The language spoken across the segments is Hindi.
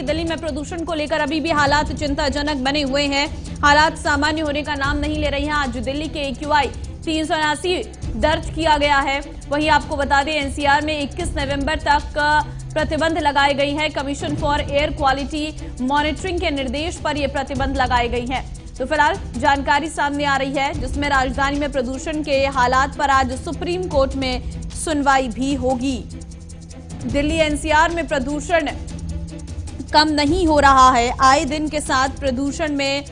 दिल्ली में प्रदूषण को लेकर अभी भी हालात चिंताजनक बने हुए हैं। हालात सामान्य होने का नाम नहीं ले रही हैं। आज दिल्ली के AQI 379 दर्ज किया गया है। वहीं आपको बता दें एनसीआर में 21 नवंबर तक प्रतिबंध लगाए गई है। Commission for air quality monitoring के निर्देश पर यह प्रतिबंध लगाए गई है। तो फिलहाल जानकारी सामने आ रही है जिसमें राजधानी में प्रदूषण के हालात पर आज सुप्रीम कोर्ट में सुनवाई भी होगी। दिल्ली एनसीआर में प्रदूषण कम नहीं हो रहा है। आए दिन के साथ प्रदूषण में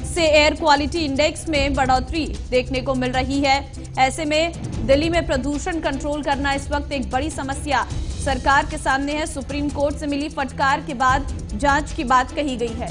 से एयर क्वालिटी इंडेक्स में बढ़ोतरी देखने को मिल रही है। ऐसे में दिल्ली में प्रदूषण कंट्रोल करना इस वक्त एक बड़ी समस्या सरकार के सामने है। सुप्रीम कोर्ट से मिली फटकार के बाद जांच की बात कही गई है।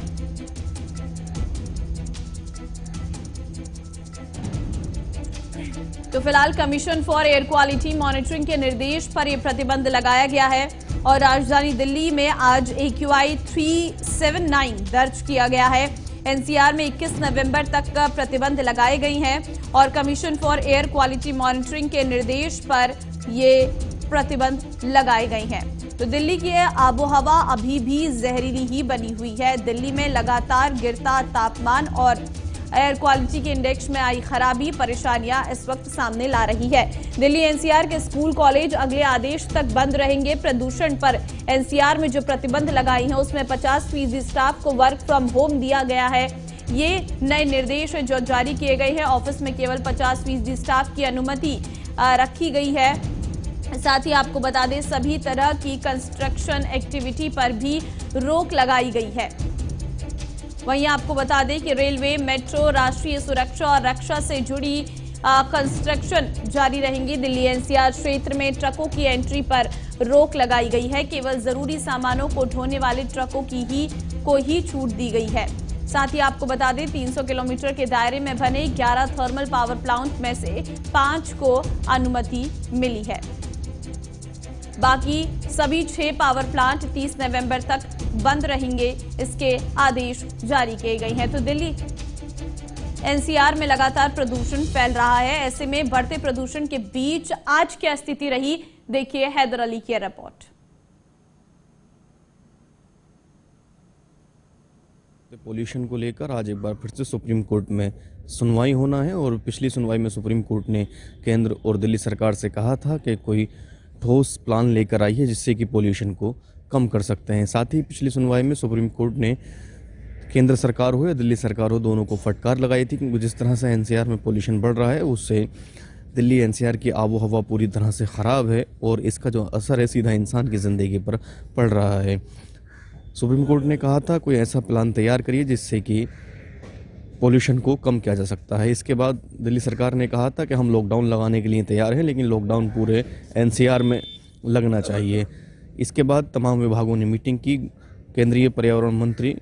तो फिलहाल commission for air quality monitoring के निर्देश पर यह प्रतिबंध लगाया गया है और राजधानी दिल्ली में आज AQI 379 दर्ज किया गया है। एनसीआर में 21 नवंबर तक का प्रतिबंध लगाए गई हैं और commission for air quality monitoring के निर्देश पर ये प्रतिबंध लगाए गए हैं। तो दिल्ली की आबोहवा अभी भी जहरीली ही बनी हुई है। दिल्ली में लगातार गिरता तापमान और एयर क्वालिटी के इंडेक्स में आई खराबी परेशानियां इस वक्त सामने ला रही है। दिल्ली एनसीआर के स्कूल कॉलेज अगले आदेश तक बंद रहेंगे। प्रदूषण पर एनसीआर में जो प्रतिबंध लगाई हैं उसमें 50% स्टाफ को वर्क फ्रॉम होम दिया गया है। ये नए निर्देश जो जारी किए गए हैं। ऑफिस में केवल 50% स्टाफ की अनुमति रखी गई है। साथ ही आपको बता दें सभी तरह की कंस्ट्रक्शन एक्टिविटी पर भी रोक लगाई गई है। वहीं आपको बता दें कि रेलवे, मेट्रो, राष्ट्रीय सुरक्षा और रक्षा से जुड़ी कंस्ट्रक्शन जारी रहेंगी। दिल्ली एनसीआर क्षेत्र में ट्रकों की एंट्री पर रोक लगाई गई है। केवल जरूरी सामानों को ढोने वाले ट्रकों को ही छूट दी गई है। साथ ही आपको बता दें 300 किलोमीटर के दायरे में बने 11 थर्मल पावर प्लांट में से 5 को अनुमति मिली है। बाकी सभी 6 पावर प्लांट 30 नवंबर तक बंद रहेंगे। इसके आदेश जारी किए गए हैं। तो दिल्ली एनसीआर में लगातार प्रदूषण फैल रहा है। ऐसे में बढ़ते प्रदूषण के बीच आज क्या स्थिति रही, देखिए हैदर अली की रिपोर्ट। पोल्यूशन को लेकर आज एक बार फिर से सुप्रीम कोर्ट में सुनवाई होना है और पिछली सुनवाई में सुप्रीम कोर्ट ने केंद्र और दिल्ली सरकार से कहा था कि कोई ठोस प्लान लेकर आई है जिससे कि पोल्यूशन को कम कर सकते हैं। साथ ही पिछली सुनवाई में सुप्रीम कोर्ट ने केंद्र सरकार हो या दिल्ली सरकार हो दोनों को फटकार लगाई थी क्योंकि जिस तरह से एनसीआर में पोल्यूशन बढ़ रहा है उससे दिल्ली एनसीआर की आबो हवा पूरी तरह से ख़राब है और इसका जो असर है सीधा इंसान की ज़िंदगी पर पड़ रहा है। सुप्रीम कोर्ट ने कहा था कोई ऐसा प्लान तैयार करिए जिससे कि पोल्यूशन को कम किया जा सकता है। इसके बाद दिल्ली सरकार ने कहा था कि हम लॉकडाउन लगाने के लिए तैयार हैं लेकिन लॉकडाउन पूरे एनसीआर में लगना चाहिए। इसके बाद तमाम विभागों ने मीटिंग की। केंद्रीय पर्यावरण मंत्री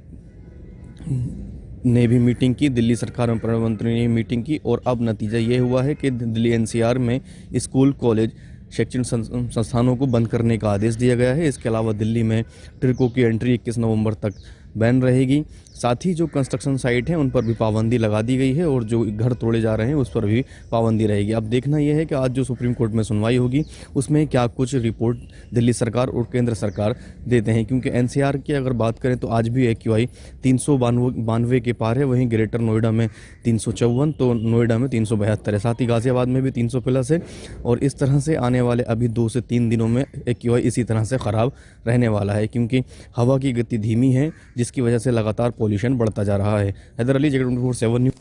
ने भी मीटिंग की, दिल्ली सरकार में पर्यावरण मंत्री ने मीटिंग की और अब नतीजा ये हुआ है कि दिल्ली एनसीआर में स्कूल, कॉलेज, शैक्षणिक संस्थानों को बंद करने का आदेश दिया गया है। इसके अलावा दिल्ली में ट्रकों की एंट्री 21 नवंबर तक बैन रहेगी। साथ ही जो कंस्ट्रक्शन साइट हैं उन पर भी पाबंदी लगा दी गई है और जो घर तोड़े जा रहे हैं उस पर भी पाबंदी रहेगी। अब देखना यह है कि आज जो सुप्रीम कोर्ट में सुनवाई होगी उसमें क्या कुछ रिपोर्ट दिल्ली सरकार और केंद्र सरकार देते हैं, क्योंकि एनसीआर की अगर बात करें तो आज भी AQI 392 के पार है। वहीं ग्रेटर नोएडा में 354, तो नोएडा में 372 है। साथ ही गाजियाबाद में भी 300 प्लस है और इस तरह से आने वाले अभी 2 से 3 दिनों में AQI इसी तरह से ख़राब रहने वाला है क्योंकि हवा की गति धीमी है जिसकी वजह से लगातार पोल्यूशन बढ़ता जा रहा है। हैदर अली, जगत 24/7 न्यूज़।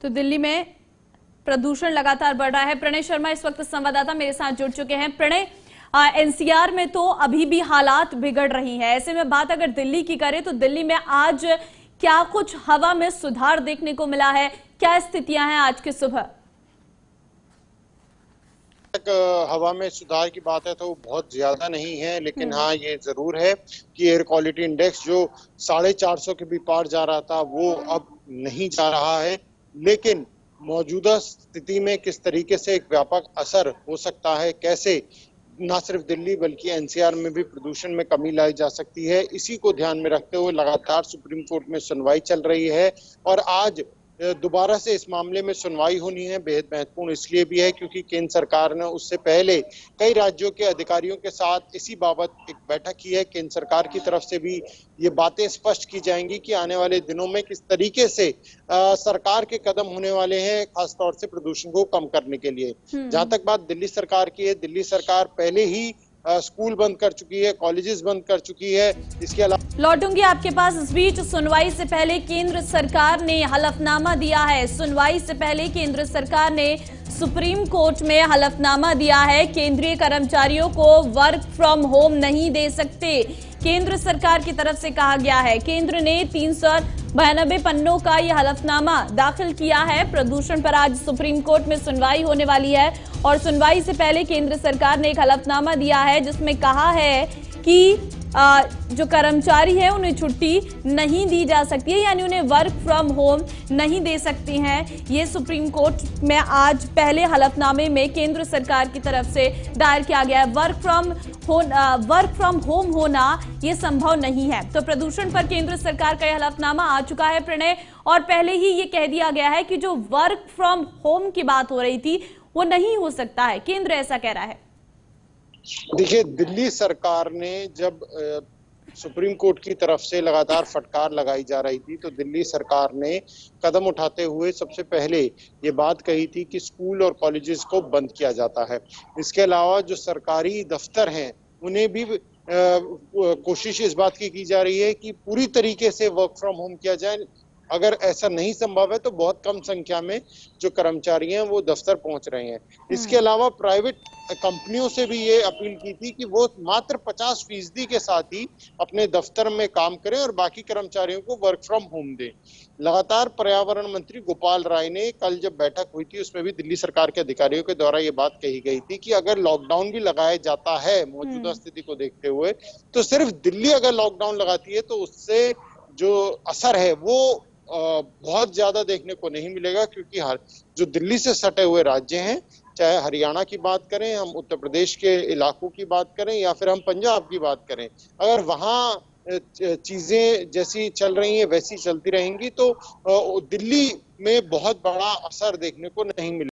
तो दिल्ली में प्रदूषण लगातार बढ़ रहा है। प्रणय शर्मा इस वक्त संवाददाता मेरे साथ जुड़ चुके हैं। प्रणय, एनसीआर में तो अभी भी हालात बिगड़ रही है। ऐसे में बात अगर दिल्ली की करें तो दिल्ली में आज क्या कुछ हवा में सुधार देखने को मिला है, क्या स्थितियां हैं आज की सुबह? हवा में सुधार की बात है तो बहुत ज्यादा नहीं है, लेकिन हाँ ये जरूर है कि एयर क्वालिटी इंडेक्स जो 450 के भी पार जा रहा था वो अब नहीं जा रहा है। लेकिन मौजूदा स्थिति में किस तरीके से एक व्यापक असर हो सकता है, कैसे न सिर्फ दिल्ली बल्कि एनसीआर में भी प्रदूषण में कमी लाई जा सकती है, इसी को ध्यान में रखते हुए लगातार सुप्रीम कोर्ट में सुनवाई चल रही है। और आज दोबारा से इस मामले में सुनवाई होनी है बेहद महत्वपूर्ण इसलिए भी है क्योंकि केंद्र सरकार ने उससे पहले कई राज्यों के अधिकारियों के साथ इसी बाबत एक बैठक की है। केंद्र सरकार की तरफ से भी ये बातें स्पष्ट की जाएंगी कि आने वाले दिनों में किस तरीके से सरकार के कदम होने वाले हैं, खासतौर से प्रदूषण को कम करने के लिए। जहां तक बात दिल्ली सरकार की है, दिल्ली सरकार पहले ही स्कूल बंद कर चुकी है, कॉलेजेस बंद कर चुकी है। इसके अलावा लौटूंगी आपके पास। इस बीच सुनवाई से पहले केंद्र सरकार ने हलफनामा दिया है। सुनवाई से पहले केंद्र सरकार ने सुप्रीम कोर्ट में हलफनामा दिया है। केंद्रीय कर्मचारियों को वर्क फ्रॉम होम नहीं दे सकते, केंद्र सरकार की तरफ से कहा गया है। केंद्र ने 392 पन्नों का यह हलफनामा दाखिल किया है। प्रदूषण पर आज सुप्रीम कोर्ट में सुनवाई होने वाली है और सुनवाई से पहले केंद्र सरकार ने एक हलफनामा दिया है जिसमें कहा है कि जो कर्मचारी है उन्हें छुट्टी नहीं दी जा सकती है, यानी उन्हें वर्क फ्रॉम होम नहीं दे सकती हैं। ये सुप्रीम कोर्ट में आज पहले हलफनामे में केंद्र सरकार की तरफ से दायर किया गया है। वर्क फ्रॉम होम होना ये संभव नहीं है। तो प्रदूषण पर केंद्र सरकार का यह हलफनामा आ चुका है प्रणय, और पहले ही ये कह दिया गया है कि जो वर्क फ्रॉम होम की बात हो रही थी वो नहीं हो सकता है, केंद्र ऐसा कह रहा है। देखिए, दिल्ली सरकार ने जब सुप्रीम कोर्ट की तरफ से लगातार फटकार लगाई जा रही थी तो दिल्ली सरकार ने कदम उठाते हुए सबसे पहले ये बात कही थी कि स्कूल और कॉलेजेस को बंद किया जाता है। इसके अलावा जो सरकारी दफ्तर हैं उन्हें भी कोशिश इस बात की जा रही है कि पूरी तरीके से वर्क फ्रॉम होम किया जाए। अगर ऐसा नहीं संभव है तो बहुत कम संख्या में जो कर्मचारी हैं वो दफ्तर पहुंच रहे हैं। इसके अलावा प्राइवेट कंपनियों से भी ये अपील की थी कि वो मात्र 50% के साथ ही अपने दफ्तर में काम करें और बाकी कर्मचारियों को वर्क फ्रॉम होम दें। लगातार पर्यावरण मंत्री गोपाल राय ने कल जब बैठक हुई थी उसमें भी दिल्ली सरकार के अधिकारियों के द्वारा ये बात कही गई थी कि अगर लॉकडाउन भी लगाया जाता है मौजूदा स्थिति को देखते हुए, तो सिर्फ दिल्ली अगर लॉकडाउन लगाती है तो उससे जो असर है वो बहुत ज्यादा देखने को नहीं मिलेगा, क्योंकि जो दिल्ली से सटे हुए राज्य हैं, चाहे हरियाणा की बात करें, हम उत्तर प्रदेश के इलाकों की बात करें या फिर हम पंजाब की बात करें, अगर वहां चीजें जैसी चल रही हैं वैसी चलती रहेंगी तो दिल्ली में बहुत बड़ा असर देखने को नहीं मिलेगा।